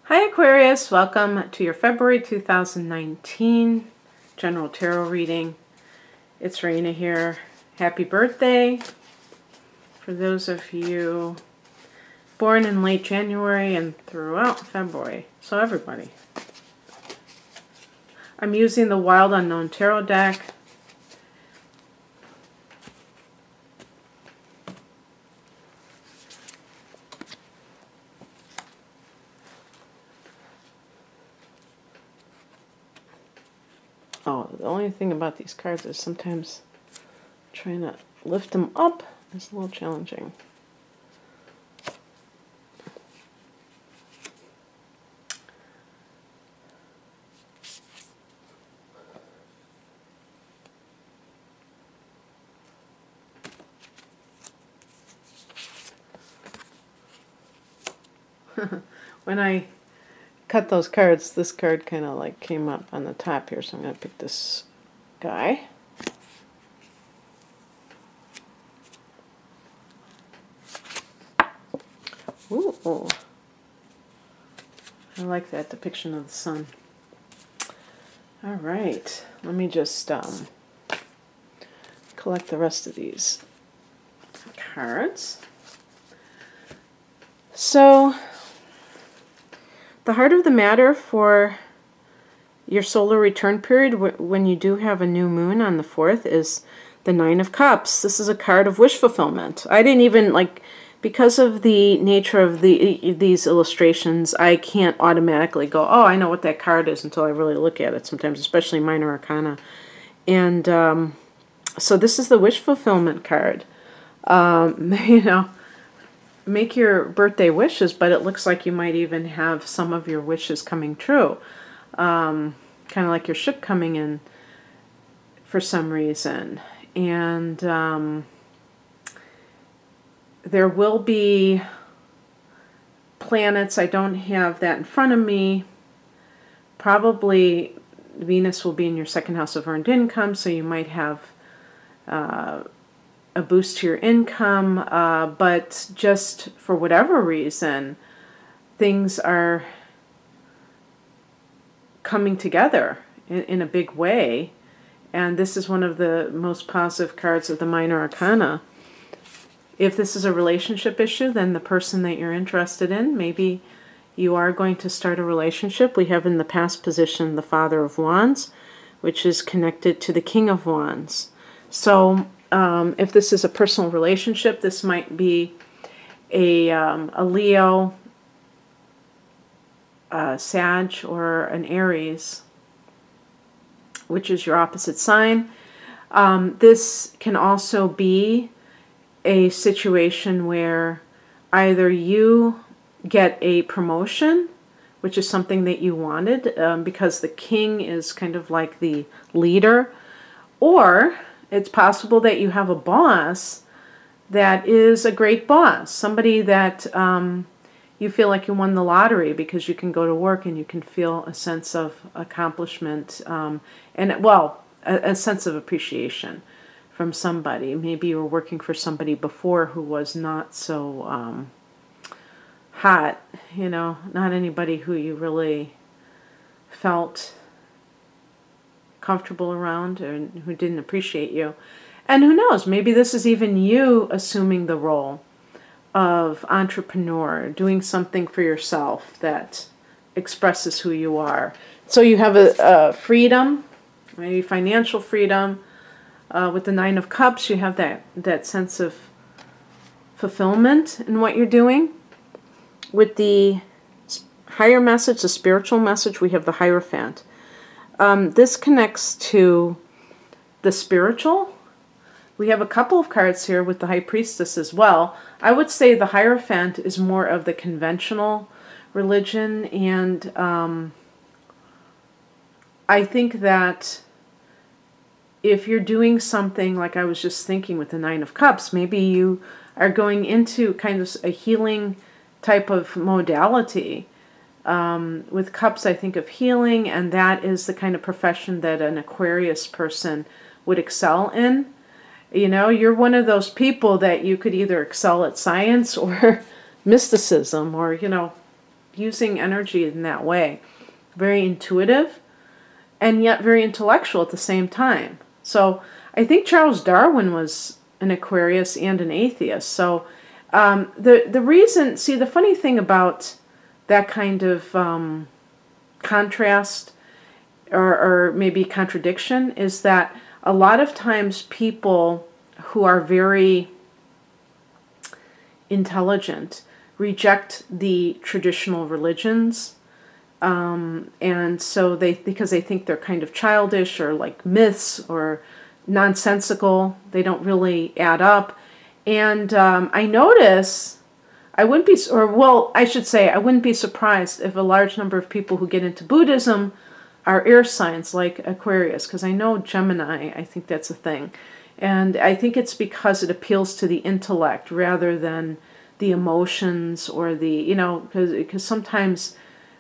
Hi Aquarius, welcome to your February 2019 general tarot reading. It's Raina here. Happy birthday for those of you born in late January and throughout February. So everybody. I'm using the Wild Unknown Tarot deck. Oh, the only thing about these cards is sometimes trying to lift them up is a little challenging. When I cut those cards, this card kind of like came up on the top here, so I'm going to pick this guy. Ooh, I like that depiction of the sun. All right, let me just collect the rest of these cards. So, the heart of the matter for your solar return period, when you do have a new moon on the 4th, is the Nine of Cups. This is a card of wish fulfillment. I didn't even, because of the nature of these illustrations, I can't automatically go, oh, I know what that card is until I really look at it sometimes, especially minor arcana. And so this is the wish fulfillment card. Make your birthday wishes, but it looks like you might even have some of your wishes coming true. Kind of like your ship coming in for some reason. And there will be planets. I don't have that in front of me. Probably Venus will be in your second house of earned income, so you might have a boost to your income, but just for whatever reason, things are coming together in a big way. And this is one of the most positive cards of the minor arcana. If this is a relationship issue, then the person that you're interested in, maybe you are going to start a relationship. We have in the past position the Father of Wands, which is connected to the King of Wands. So if this is a personal relationship, this might be a Leo, Sag, or an Aries, which is your opposite sign. This can also be a situation where either you get a promotion, which is something that you wanted, because the king is kind of like the leader, or it's possible that you have a boss that is a great boss, somebody that you feel like you won the lottery because you can go to work and you can feel a sense of accomplishment a sense of appreciation from somebody. Maybe you were working for somebody before who was not so hot, not anybody who you really felt comfortable around and who didn't appreciate you. And who knows, maybe this is even you assuming the role of entrepreneur, doing something for yourself that expresses who you are. So you have a freedom, maybe financial freedom. With the Nine of Cups, you have that sense of fulfillment in what you're doing. With the higher message, the spiritual message, we have the Hierophant. This connects to the spiritual. We have a couple of cards here with the High Priestess as well. I would say the Hierophant is more of the conventional religion, and I think that if you're doing something like I was just thinking with the Nine of Cups, maybe you are going into kind of a healing type of modality. With cups, I think of healing, and that is the kind of profession that an Aquarius person would excel in. You're one of those people that you could either excel at science or mysticism or, using energy in that way. Very intuitive and yet very intellectual at the same time. So I think Charles Darwin was an Aquarius and an atheist. So the reason, see, the funny thing about that kind of contrast or maybe contradiction is that a lot of times people who are very intelligent reject the traditional religions, and so because they think they're kind of childish or like myths or nonsensical, they don't really add up. And I notice I wouldn't be, or well, I should say I wouldn't be surprised if a large number of people who get into Buddhism are air signs like Aquarius, because I know Gemini, I think that's a thing. And I think it's because it appeals to the intellect rather than the emotions or the, you know, because sometimes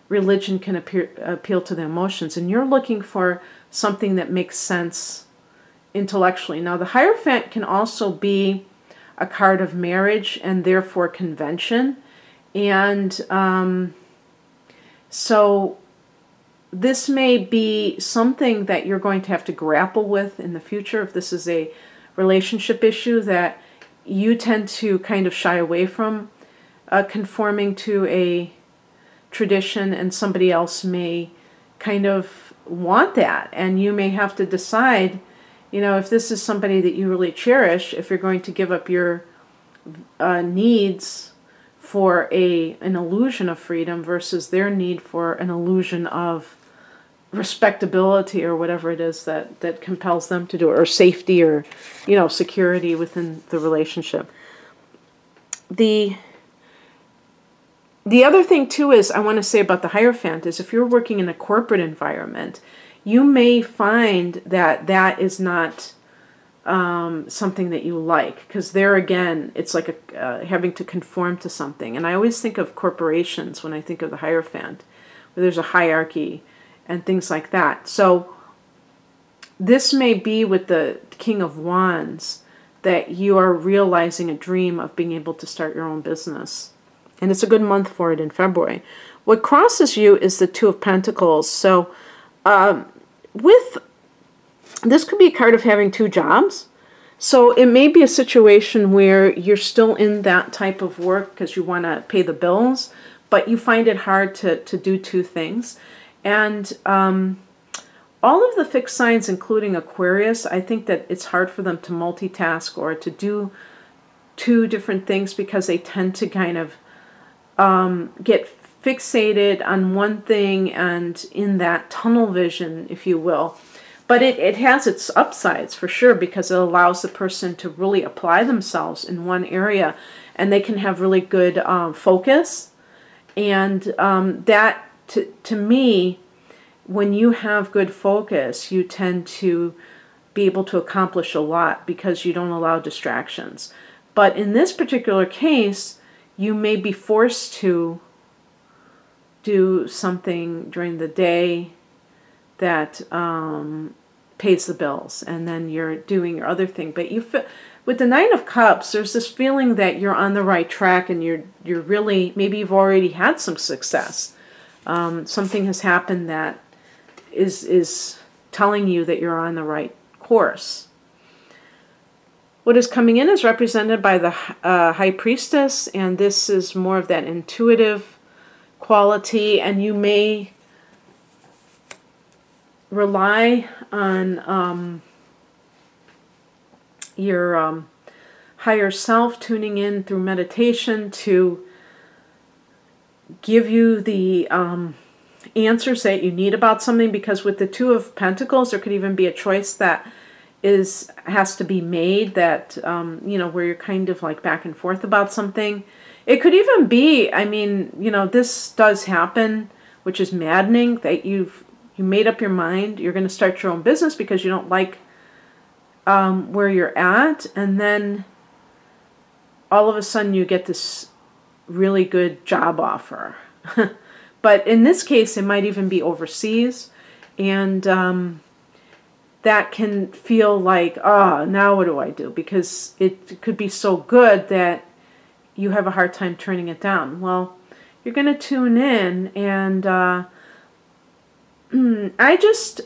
religion can appeal to the emotions, and you're looking for something that makes sense intellectually. Now, the Hierophant can also be a card of marriage and therefore convention. And so this may be something that you're going to have to grapple with in the future if this is a relationship issue that you tend to kind of shy away from conforming to a tradition, and somebody else may kind of want that. And you may have to decide, you know, if this is somebody that you really cherish, if you're going to give up your needs for an illusion of freedom versus their need for an illusion of respectability or whatever it is that compels them to do it, or safety, or, you know, security within the relationship. The other thing too is I want to say about the Hierophant is if you're working in a corporate environment, you may find that that is not something that you like, because there again, it's like having to conform to something. And I always think of corporations when I think of the Hierophant, where there's a hierarchy and things like that. So this may be with the King of Wands that you are realizing a dream of being able to start your own business. And it's a good month for it in February. What crosses you is the Two of Pentacles. So with this could be a card of having two jobs. So it may be a situation where you're still in that type of work because you want to pay the bills, but you find it hard to do two things. And all of the fixed signs, including Aquarius, I think that it's hard for them to multitask or to do two different things because they tend to kind of get fixated on one thing and in that tunnel vision, if you will. But it has its upsides for sure, because it allows the person to really apply themselves in one area, and they can have really good focus. And that, to me, when you have good focus, you tend to be able to accomplish a lot because you don't allow distractions. But in this particular case, you may be forced to do something during the day that pays the bills, and then you're doing your other thing. But you feel, with the Nine of Cups, there's this feeling that you're on the right track, and you're really, maybe you've already had some success. Something has happened that is telling you that you're on the right course. What is coming in is represented by the High Priestess, and this is more of that intuitive quality, and you may rely on your higher self tuning in through meditation to give you the answers that you need about something, because with the Two of Pentacles, there could even be a choice that has to be made that, you know, where you're kind of like back and forth about something. It could even be, I mean, you know, this does happen, which is maddening, that you made up your mind, you're going to start your own business because you don't like where you're at, and then all of a sudden you get this really good job offer. But in this case, it might even be overseas, and that can feel like, oh, now what do I do? Because it could be so good that you have a hard time turning it down. Well, you're going to tune in. And I just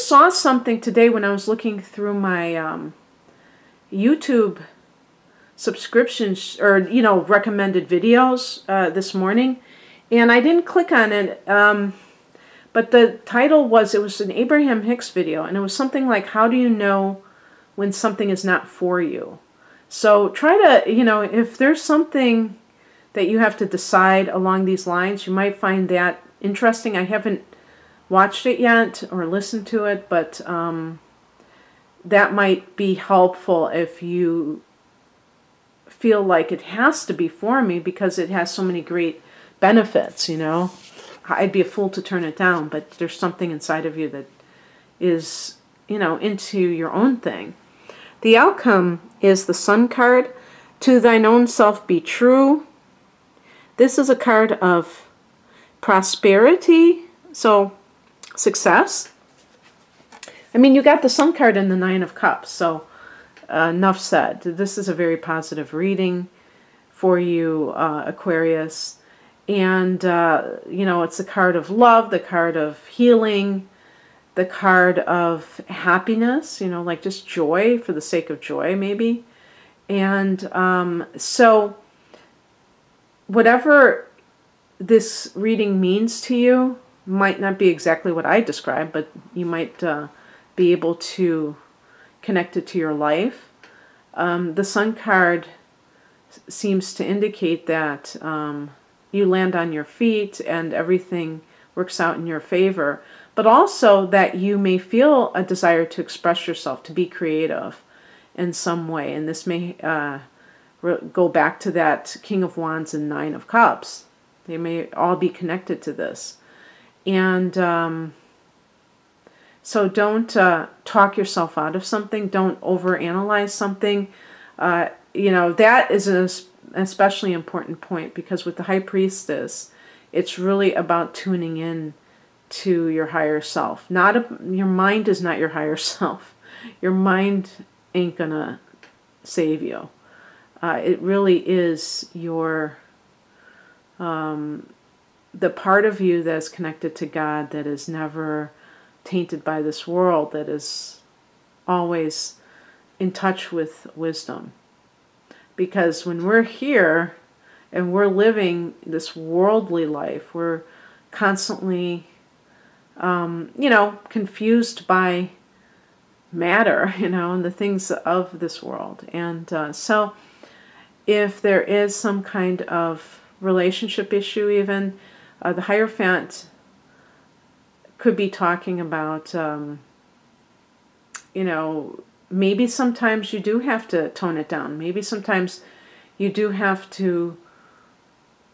saw something today when I was looking through my YouTube subscriptions, or recommended videos this morning, and I didn't click on it, but the title was, it was an Abraham Hicks video, and it was something like, how do you know when something is not for you? So try to, if there's something that you have to decide along these lines, you might find that interesting. I haven't watched it yet or listened to it, but that might be helpful if you feel like it has to be for me because it has so many great benefits, I'd be a fool to turn it down, but there's something inside of you that is, into your own thing. The outcome is the Sun card. To thine own self be true. This is a card of prosperity, so success. I mean, you got the Sun card and the Nine of Cups, so enough said. This is a very positive reading for you, Aquarius. And, it's the card of love, the card of healing, the card of happiness, like just joy for the sake of joy, maybe. And so whatever this reading means to you might not be exactly what I described, but you might be able to connect it to your life. The Sun card seems to indicate that you land on your feet and everything works out in your favor, but also that you may feel a desire to express yourself, to be creative in some way. And this may go back to that King of Wands and Nine of Cups. They may all be connected to this. And so don't talk yourself out of something. Don't overanalyze something. That is an especially important point, because with the High Priestess, it's really about tuning in to your higher self. Your mind is not your higher self. Your mind ain't gonna save you. It really is your the part of you that's connected to God, that is never tainted by this world, that is always in touch with wisdom. Because when we're here and we're living this worldly life, we're constantly, confused by matter, and the things of this world. And so if there is some kind of relationship issue even, the Hierophant could be talking about, maybe sometimes you do have to tone it down. Maybe sometimes you do have to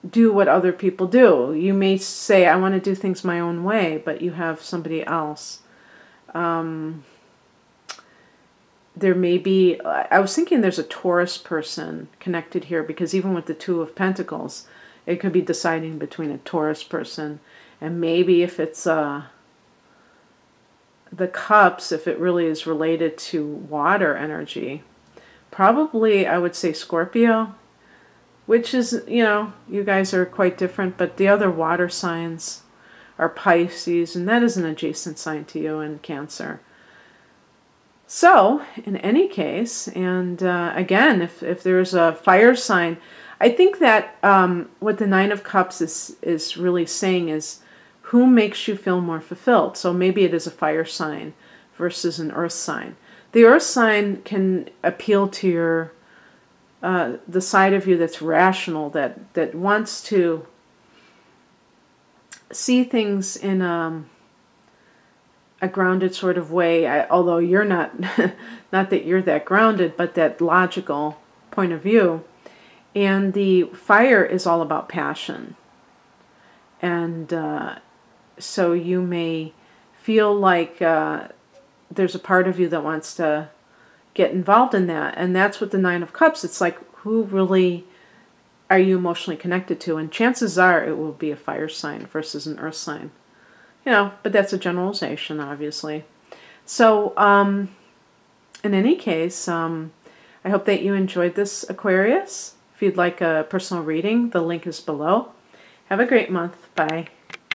do what other people do. You may say, I want to do things my own way, but you have somebody else. There may be, I was thinking there's a Taurus person connected here, because even with the Two of Pentacles, it could be deciding between a Taurus person, and maybe if it's the Cups, if it really is related to water energy, probably I would say Scorpio, which is, you guys are quite different, but the other water signs are Pisces, and that is an adjacent sign to you, and Cancer. So, in any case, and again, if there's a fire sign, I think that what the Nine of Cups is really saying is, who makes you feel more fulfilled? So maybe it is a fire sign versus an earth sign. The earth sign can appeal to your the side of you that's rational, that wants to see things in a grounded sort of way. Although you're not, not that you're that grounded, but that logical point of view. And the fire is all about passion. And so you may feel like there's a part of you that wants to get involved in that. And that's what the Nine of Cups, it's like, who really are you emotionally connected to? And chances are it will be a fire sign versus an earth sign. But that's a generalization, obviously. So, in any case, I hope that you enjoyed this, Aquarius. If you'd like a personal reading, the link is below. Have a great month. Bye.